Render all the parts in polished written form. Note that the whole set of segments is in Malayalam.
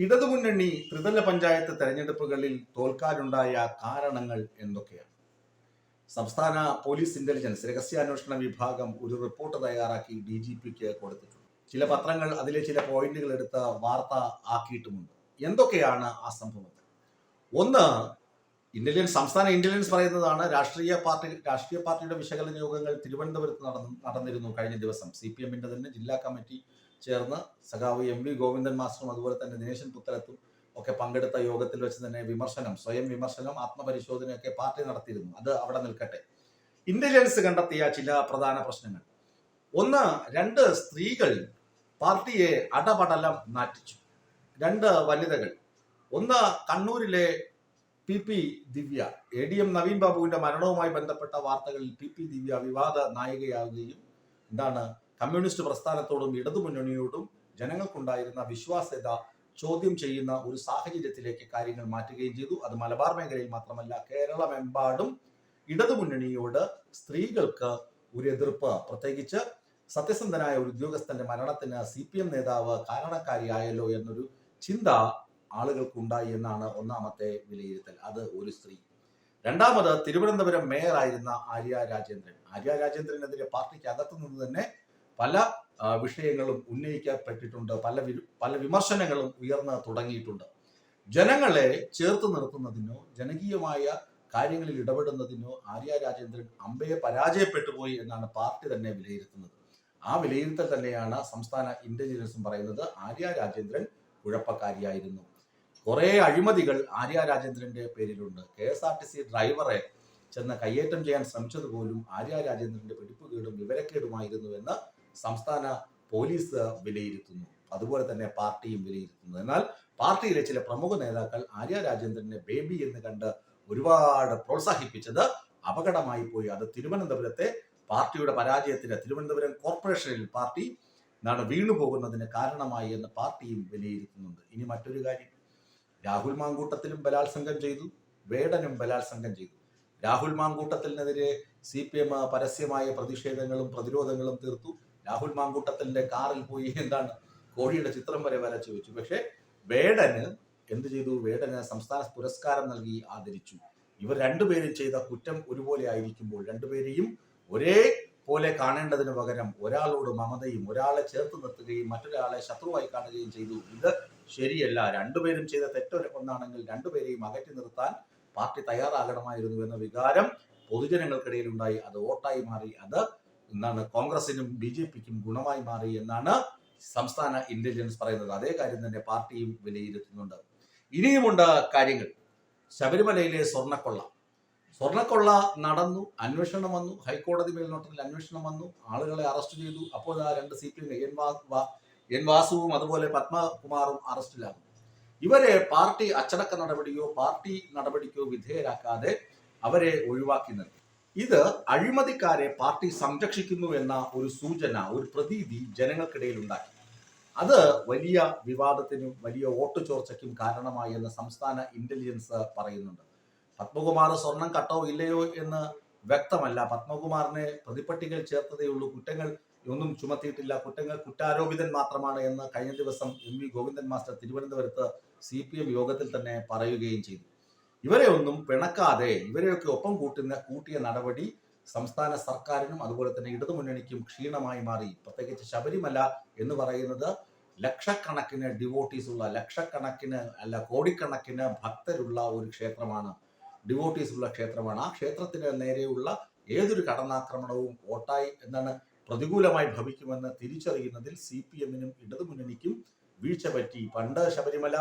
ഇടതുമുന്നണി ത്രിതല പഞ്ചായത്ത് തെരഞ്ഞെടുപ്പുകളിൽ തോൽക്കാനുണ്ടായ കാരണങ്ങൾ എന്തൊക്കെയാണ്? സംസ്ഥാന പോലീസ് ഇന്റലിജൻസ് രഹസ്യാന്വേഷണ വിഭാഗം ഒരു റിപ്പോർട്ട് തയ്യാറാക്കി DGPക്ക് കൊടുത്തിട്ടുണ്ട്. ചില പത്രങ്ങൾ അതിലെ ചില പോയിന്റുകൾ എടുത്ത് വാർത്ത ആക്കിയിട്ടുമുണ്ട്. എന്തൊക്കെയാണ് ആ സംഭവങ്ങൾ? ഒന്ന്, സംസ്ഥാന ഇന്റലിജൻസ് പറയുന്നതാണ് രാഷ്ട്രീയ പാർട്ടിയുടെ വിശകലന യോഗങ്ങൾ തിരുവനന്തപുരത്ത് നടന്നിരുന്നു കഴിഞ്ഞ ദിവസം. CPM-ന്റെ തന്നെ ജില്ലാ കമ്മിറ്റി ചേർന്ന് സഖാവ് MV ഗോവിന്ദൻ മാസ്റ്ററും അതുപോലെ തന്നെ ദിനേശൻ പുത്തലത്തും ഒക്കെ പങ്കെടുത്ത യോഗത്തിൽ വെച്ച് തന്നെ സ്വയം വിമർശനം, ആത്മപരിശോധനയൊക്കെ പാർട്ടി നടത്തിയിരുന്നു. അത് അവിടെ നിൽക്കട്ടെ. ഇന്റലിജൻസ് കണ്ടെത്തിയ ചില പ്രധാന പ്രശ്നങ്ങൾ. ഒന്ന്, 2 സ്ത്രീകൾ പാർട്ടിയെ അടപടലം നാറ്റിച്ചു. 2 വനിതകൾ. ഒന്ന്, കണ്ണൂരിലെ PP ദിവ്യ. ADM നവീൻ ബാബുവിന്റെ മരണവുമായി ബന്ധപ്പെട്ട വാർത്തകളിൽ PP ദിവ്യ വിവാദ നായികയാവുകയും കമ്മ്യൂണിസ്റ്റ് പ്രസ്ഥാനത്തോടും ഇടതുമുന്നണിയോടും ജനങ്ങൾക്കുണ്ടായിരുന്ന വിശ്വാസ്യത ചോദ്യം ചെയ്യുന്ന ഒരു സാഹചര്യത്തിലേക്ക് കാര്യങ്ങൾ മാറ്റുകയും ചെയ്തു. അത് മലബാർ മേഖലയിൽ മാത്രമല്ല, കേരളമെമ്പാടും ഇടതുമുന്നണിയോട് സ്ത്രീകൾക്ക് ഒരു എതിർപ്പ്, പ്രത്യേകിച്ച് സത്യസന്ധനായ ഒരു ഉദ്യോഗസ്ഥന്റെ മരണത്തിന് CPM നേതാവ് കാരണക്കാരിയായല്ലോ എന്നൊരു ചിന്ത ആളുകൾക്കുണ്ടായി എന്നാണ് ഒന്നാമത്തെ വിലയിരുത്തൽ. അത് ഒരു സ്ത്രീ. രണ്ടാമത്, തിരുവനന്തപുരം മേയറായിരുന്ന ആര്യ രാജേന്ദ്രനെതിരെ പാർട്ടിക്ക് അകത്തു നിന്ന് തന്നെ പല വിഷയങ്ങളും ഉന്നയിക്കപ്പെട്ടിട്ടുണ്ട്. പല വിമർശനങ്ങളും ഉയർന്നു തുടങ്ങിയിട്ടുണ്ട്. ജനങ്ങളെ ചേർത്ത് നിർത്തുന്നതിനോ ജനകീയമായ കാര്യങ്ങളിൽ ഇടപെടുന്നതിനോ ആര്യ രാജേന്ദ്രൻ അമ്പയെ പരാജയപ്പെട്ടു പോയി എന്നാണ് പാർട്ടി തന്നെ വിലയിരുത്തുന്നത്. ആ വിലയിരുത്തൽ തന്നെയാണ് സംസ്ഥാന ഇന്റലിജൻസും പറയുന്നത്. ആര്യ രാജേന്ദ്രൻ കുഴപ്പക്കാരിയായിരുന്നു. കുറെ അഴിമതികൾ ആര്യ രാജേന്ദ്രന്റെ പേരിലുണ്ട്. KSRTC ഡ്രൈവറെ ചെന്ന് കയ്യേറ്റം ചെയ്യാൻ ശ്രമിച്ചത് പോലും ആര്യ രാജേന്ദ്രന്റെ പിടിപ്പുകേടും വിവരക്കേടുമായിരുന്നു എന്ന് സംസ്ഥാന പോലീസ് വിലയിരുത്തുന്നു. അതുപോലെ തന്നെ പാർട്ടിയും വിലയിരുത്തുന്നു. എന്നാൽ പാർട്ടിയിലെ ചില പ്രമുഖ നേതാക്കൾ ആര്യ രാജേന്ദ്രനെ ബേബി എന്ന് കണ്ട് ഒരുപാട് പ്രോത്സാഹിപ്പിച്ചത് അപകടമായി പോയി. അത് തിരുവനന്തപുരത്തെ പാർട്ടിയുടെ പരാജയത്തിന്, തിരുവനന്തപുരം കോർപ്പറേഷനിൽ പാർട്ടി വീണുപോകുന്നതിന് കാരണമായി എന്ന് പാർട്ടിയും വിലയിരുത്തുന്നുണ്ട്. ഇനി മറ്റൊരു കാര്യം, രാഹുൽ മാങ്കൂട്ടത്തിലും ബലാത്സംഗം ചെയ്തു, വേടനും ബലാത്സംഗം ചെയ്തു. രാഹുൽ മാങ്കൂട്ടത്തിനെതിരെ CPM പരസ്യമായ പ്രതിഷേധങ്ങളും പ്രതിരോധങ്ങളും തീർത്തു. രാഹുൽ മാങ്കൂട്ടത്തിന്റെ കാറിൽ പോയി കോഴിയുടെ ചിത്രം വരെ വരച്ചു വെച്ചു. പക്ഷെ വേടന് എന്ത് ചെയ്തു? വേടന് സംസ്ഥാന പുരസ്കാരം നൽകി ആദരിച്ചു. ഇവർ രണ്ടുപേരും ചെയ്ത കുറ്റം ഒരുപോലെ ആയിരിക്കുമ്പോൾ രണ്ടുപേരെയും ഒരേപോലെ കാണേണ്ടതിന് പകരം ഒരാളോട് മമതയും ഒരാളെ ചേർത്ത് നിർത്തുകയും മറ്റൊരാളെ ശത്രുവായി കാണുകയും ചെയ്തു. ഇത് ശരിയല്ല. രണ്ടുപേരും ചെയ്ത ഒന്നാണെങ്കിൽ രണ്ടുപേരെയും അകറ്റി നിർത്താൻ പാർട്ടി തയ്യാറാകണമായിരുന്നു എന്ന വികാരം പൊതുജനങ്ങൾക്കിടയിൽ ഉണ്ടായി. അത് വോട്ടായി മാറി. അത് കോൺഗ്രസിനും BJPക്കും ഗുണമായി മാറി എന്നാണ് സംസ്ഥാന ഇന്റലിജൻസ് പറയുന്നത്. അതേ കാര്യം തന്നെ പാർട്ടിയും വിലയിരുത്തുന്നുണ്ട്. ഇനിയുമുണ്ട് കാര്യങ്ങൾ. ശബരിമലയിലെ സ്വർണ്ണക്കൊള്ള നടന്നു, അന്വേഷണം വന്നു, ഹൈക്കോടതി മേൽനോട്ടത്തിൽ അന്വേഷണം വന്നു, ആളുകളെ അറസ്റ്റ് ചെയ്തു. അപ്പോൾ 2 CPM എൻ വാസുവും അതുപോലെ പത്മകുമാറും അറസ്റ്റിലാകും. ഇവരെ പാർട്ടി അച്ചടക്ക നടപടിക്കോ വിധേയരാക്കാതെ അവരെ ഒഴിവാക്കി നിർത്തി. ഇത് അഴിമതിക്കാരെ പാർട്ടി സംരക്ഷിക്കുന്നു എന്ന ഒരു സൂചന, ഒരു പ്രതീതി ജനങ്ങൾക്കിടയിൽ ഉണ്ടാക്കി. അത് വലിയ വിവാദത്തിനും വലിയ വോട്ട് ചോർച്ചയ്ക്കും കാരണമായി എന്ന് സംസ്ഥാന ഇന്റലിജൻസ് പറയുന്നുണ്ട്. പത്മകുമാർ സ്വർണം കട്ടോ ഇല്ലയോ എന്ന് വ്യക്തമല്ല. പത്മകുമാറിനെ പ്രതിപട്ടികയിൽ ചേർത്തതേയുള്ളൂ. കുറ്റങ്ങൾ ഒന്നും ചുമത്തിയിട്ടില്ല. കുറ്റാരോപിതൻ മാത്രമാണ് എന്ന് കഴിഞ്ഞ ദിവസം MV ഗോവിന്ദൻ മാസ്റ്റർ തിരുവനന്തപുരത്ത് CPM യോഗത്തിൽ തന്നെ പറയുകയും ചെയ്തു. ഇവരെ ഒന്നും പിണക്കാതെ ഇവരെയൊക്കെ ഒപ്പം കൂട്ടിയ നടപടി സംസ്ഥാന സർക്കാരിനും അതുപോലെ തന്നെ ഇടതുമുന്നണിക്കും ക്ഷീണമായി മാറി. പ്രത്യേകിച്ച് ശബരിമല എന്ന് പറയുന്നത് ലക്ഷക്കണക്കിന് ഡിവോട്ടീസ് ഉള്ള, കോടിക്കണക്കിന് ഭക്തരുള്ള ഒരു ക്ഷേത്രമാണ്, ഡിവോട്ടീസ് ഉള്ള ക്ഷേത്രമാണ്. ആ ക്ഷേത്രത്തിന് നേരെയുള്ള ഏതൊരു കടന്നാക്രമണവും പ്രതികൂലമായി ഭവിക്കുമെന്ന് തിരിച്ചറിയുന്നതിൽ CPM-നും ഇടതുമുന്നണിക്കും വീഴ്ച പറ്റി. പണ്ട് ശബരിമല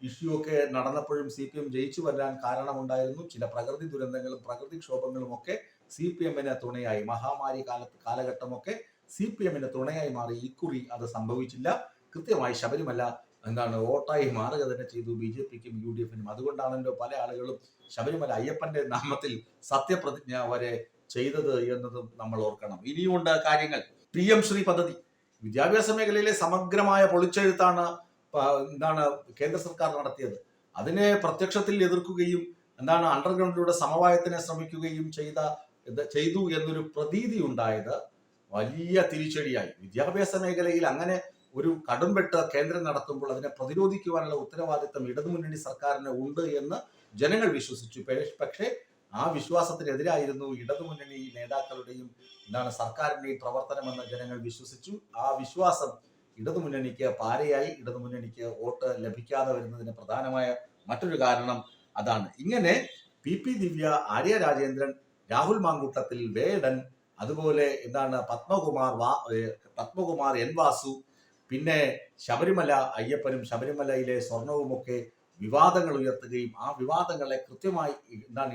ഇഷ്യൂ ഒക്കെ നടന്നപ്പോഴും CPM ജയിച്ചു വരാൻ കാരണമുണ്ടായിരുന്നു. ചില പ്രകൃതി ദുരന്തങ്ങളും പ്രകൃതിക്ഷോഭങ്ങളും ഒക്കെ CPM-ന് തുണയായി. മഹാമാരി കാലഘട്ടമൊക്കെ CPM-ന് തുണയായി മാറി. ഇക്കുറി അത് സംഭവിച്ചില്ല. കൃത്യമായി ശബരിമല വോട്ടായി മാറുക തന്നെ ചെയ്തു BJPക്കും UDF-നും. അതുകൊണ്ടാണല്ലോ പല ആളുകളും ശബരിമല അയ്യപ്പന്റെ നാമത്തിൽ സത്യപ്രതിജ്ഞ വരെ ചെയ്തത് എന്നതും നമ്മൾ ഓർക്കണം. ഇനിയുമുണ്ട് കാര്യങ്ങൾ. PM ശ്രീ പദ്ധതി വിദ്യാഭ്യാസ മേഖലയിലെ സമഗ്രമായ പൊളിച്ചെഴുത്താണ് കേന്ദ്ര സർക്കാർ നടത്തിയത്. അതിനെ പ്രത്യക്ഷത്തിൽ എതിർക്കുകയും അണ്ടർഗ്രൗണ്ടിലൂടെ സമവായത്തിനെ ശ്രമിക്കുകയും ചെയ്തു എന്നൊരു പ്രതീതി ഉണ്ടായത് വലിയ തിരിച്ചടിയായി. വിദ്യാഭ്യാസ മേഖലയിൽ അങ്ങനെ ഒരു കടുംവെട്ട് കേന്ദ്രം നടത്തുമ്പോൾ അതിനെ പ്രതിരോധിക്കുവാനുള്ള ഉത്തരവാദിത്തം ഇടതുമുന്നണി സർക്കാരിന് ഉണ്ട് എന്ന് ജനങ്ങൾ വിശ്വസിച്ചു. പക്ഷേ ആ വിശ്വാസത്തിനെതിരായിരുന്നു ഇടതുമുന്നണി നേതാക്കളുടെയും സർക്കാരിന്റെയും പ്രവർത്തനമെന്ന് ജനങ്ങൾ വിശ്വസിച്ചു. ആ വിശ്വാസം ഇടതുമുന്നണിക്ക് പാരയായി. ഇടതുമുന്നണിക്ക് വോട്ട് ലഭിക്കാതെ വരുന്നതിന് പ്രധാനമായ മറ്റൊരു കാരണം അതാണ്. ഇങ്ങനെ പി ദിവ്യ, ആര്യ രാജേന്ദ്രൻ, രാഹുൽ മാങ്കൂട്ടത്തിൽ, വേടൻ, അതുപോലെ പത്മകുമാർ എൻ വാസു, പിന്നെ ശബരിമല അയ്യപ്പനും ശബരിമലയിലെ സ്വർണവുമൊക്കെ വിവാദങ്ങൾ ഉയർത്തുകയും ആ വിവാദങ്ങളെ കൃത്യമായി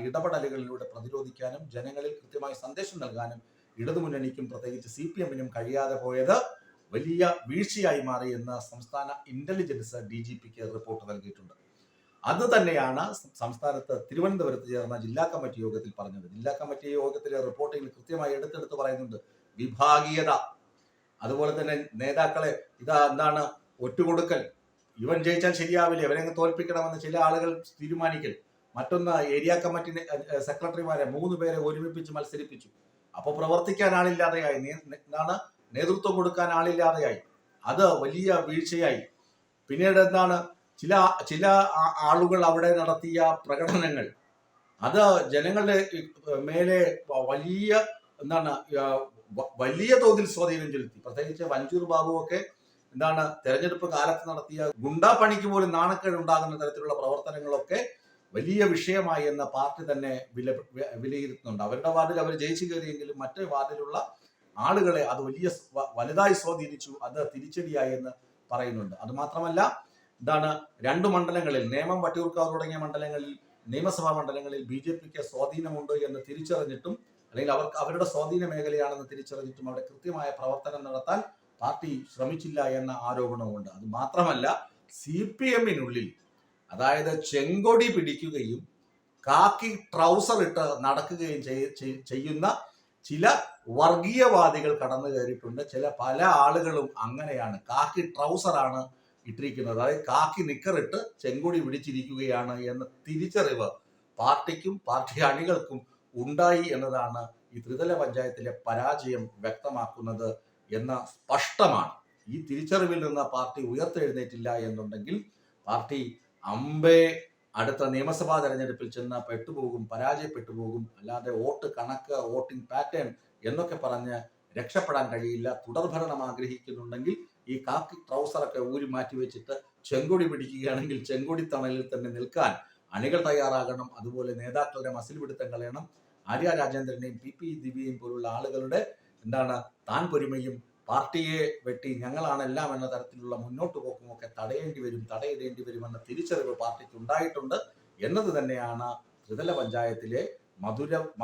ഇടപെടലുകളിലൂടെ പ്രതിരോധിക്കാനും ജനങ്ങളിൽ കൃത്യമായി സന്ദേശം നൽകാനും ഇടതുമുന്നണിക്കും പ്രത്യേകിച്ച് CPM-നും കഴിയാതെ പോയത് വലിയ വീഴ്ചയായി മാറി എന്ന് സംസ്ഥാന ഇന്റലിജൻസ് DGPക്ക് റിപ്പോർട്ട് നൽകിയിട്ടുണ്ട്. അത് തന്നെയാണ് സംസ്ഥാനത്ത് തിരുവനന്തപുരത്ത് ചേർന്ന ജില്ലാ കമ്മിറ്റി യോഗത്തിൽ പറഞ്ഞത്. ജില്ലാ കമ്മിറ്റി യോഗത്തിലെ റിപ്പോർട്ടിൽ കൃത്യമായി എടുത്തെടുത്ത് പറയുന്നുണ്ട് വിഭാഗീയത, അതുപോലെ തന്നെ നേതാക്കളെ ഒറ്റുകൊടുക്കൽ, ഇവൻ ജയിച്ചാൽ ശരിയാവില്ല, ഇവനെ തോൽപ്പിക്കണമെന്ന് ചില ആളുകൾ തീരുമാനിക്കൽ. മറ്റൊന്ന്, ഏരിയ കമ്മിറ്റി സെക്രട്ടറിമാരെ 3 പേരെ ഒരുമിപ്പിച്ച് മത്സരിപ്പിച്ചു. അപ്പോൾ പ്രവർത്തിക്കാൻ ആളില്ലാതെയായി, നേതൃത്വം കൊടുക്കാൻ ആളില്ലാതെയായി. അത് വലിയ വീഴ്ചയായി. പിന്നീട് ചില ആളുകൾ അവിടെ നടത്തിയ പ്രകടനങ്ങൾ അത് ജനങ്ങളുടെ മേലെ വലിയ തോതിൽ സ്വാധീനം ചെലുത്തി. പ്രത്യേകിച്ച് വഞ്ചൂർ ബാബുവൊക്കെ തെരഞ്ഞെടുപ്പ് കാലത്ത് നടത്തിയ ഗുണ്ടാ പണിക്ക് പോലും നാണക്കേട് ഉണ്ടാകുന്ന തരത്തിലുള്ള പ്രവർത്തനങ്ങളൊക്കെ വലിയ വിഷയമായി എന്ന് പാർട്ടി തന്നെ വിലയിരുത്തുന്നുണ്ട്. അവരുടെ വാർഡിൽ അവർ ജയിച്ചു കയറിയെങ്കിലും മറ്റു വാർഡിലുള്ള ആളുകളെ അത് വലുതായി സ്വാധീനിച്ചു. അത് തിരിച്ചടിയായി എന്ന് പറയുന്നുണ്ട്. അത് മാത്രമല്ല 2 മണ്ഡലങ്ങളിൽ, നേമം, വട്ടിയൂർക്കാവ് തുടങ്ങിയ മണ്ഡലങ്ങളിൽ, നിയമസഭാ മണ്ഡലങ്ങളിൽ BJPക്ക് സ്വാധീനമുണ്ട് എന്ന് തിരിച്ചറിഞ്ഞിട്ടും, അല്ലെങ്കിൽ അവരുടെ സ്വാധീന മേഖലയാണെന്ന് തിരിച്ചറിഞ്ഞിട്ടും അവിടെ കൃത്യമായ പ്രവർത്തനം നടത്താൻ പാർട്ടി ശ്രമിച്ചില്ല എന്ന ആരോപണവുമുണ്ട്. അത് മാത്രമല്ല, CPM-നുള്ളിൽ അതായത് ചെങ്കൊടി പിടിക്കുകയും കാക്കി ട്രൗസർ ഇട്ട് നടക്കുകയും ചെയ്യുന്ന ചില വർഗീയവാദികൾ കടന്നു കയറിയിട്ടുണ്ട്. പല ആളുകളും അങ്ങനെയാണ്, കാക്കി ട്രൗസറാണ് ഇട്ടിരിക്കുന്നത്, അതായത് കാക്കി നിക്കറിട്ട് ചെങ്കൊടി പിടിച്ചിരിക്കുകയാണ് എന്ന തിരിച്ചറിവ് പാർട്ടിക്കും പാർട്ടി അണികൾക്കും ഉണ്ടായി എന്നതാണ് ഈ ത്രിതല പഞ്ചായത്തിലെ പരാജയം വ്യക്തമാക്കുന്നത് എന്ന് സ്പഷ്ടമാണ്. ഈ തിരിച്ചറിവിൽ നിന്ന് പാർട്ടി ഉയർത്തെഴുന്നേറ്റില്ല എന്നുണ്ടെങ്കിൽ പാർട്ടി അടുത്ത നിയമസഭാ തെരഞ്ഞെടുപ്പിൽ ചെന്ന് പരാജയപ്പെട്ടു പോകും. അല്ലാതെ വോട്ട് കണക്ക്, വോട്ടിംഗ് പാറ്റേൺ എന്നൊക്കെ പറഞ്ഞ് രക്ഷപ്പെടാൻ കഴിയില്ല. തുടർഭരണം ആഗ്രഹിക്കുന്നുണ്ടെങ്കിൽ ഈ കാക്കി ട്രൗസറൊക്കെ ഊരി മാറ്റി വെച്ചിട്ട് ചെങ്കൊടി പിടിക്കുകയാണെങ്കിൽ ചെങ്കൊടി തണലിൽ തന്നെ നിൽക്കാൻ അണികൾ തയ്യാറാകണം. അതുപോലെ നേതാക്കളുടെ മസിൽ പിടുത്തം കളയണം. ആര്യ രാജേന്ദ്രനെയും പി ദിവ്യയും പോലുള്ള ആളുകളുടെ താൻ പൊരുമയും പാർട്ടിയെ വെട്ടി ഞങ്ങളാണെല്ലാം എന്ന തരത്തിലുള്ള മുന്നോട്ട് പോക്കുമൊക്കെ തടയിടേണ്ടി വരുമെന്ന തിരിച്ചറിവ് പാർട്ടിക്ക് ഉണ്ടായിട്ടുണ്ട് എന്നത് തന്നെയാണ് ത്രിതല പഞ്ചായത്തിലെ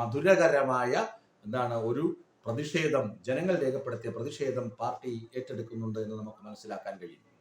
മധുരകരമായ ഒരു പ്രതിഷേധം, ജനങ്ങൾ രേഖപ്പെടുത്തിയ പ്രതിഷേധം പാർട്ടി ഏറ്റെടുക്കുന്നുണ്ട് എന്ന് നമുക്ക് മനസ്സിലാക്കാൻ കഴിയും.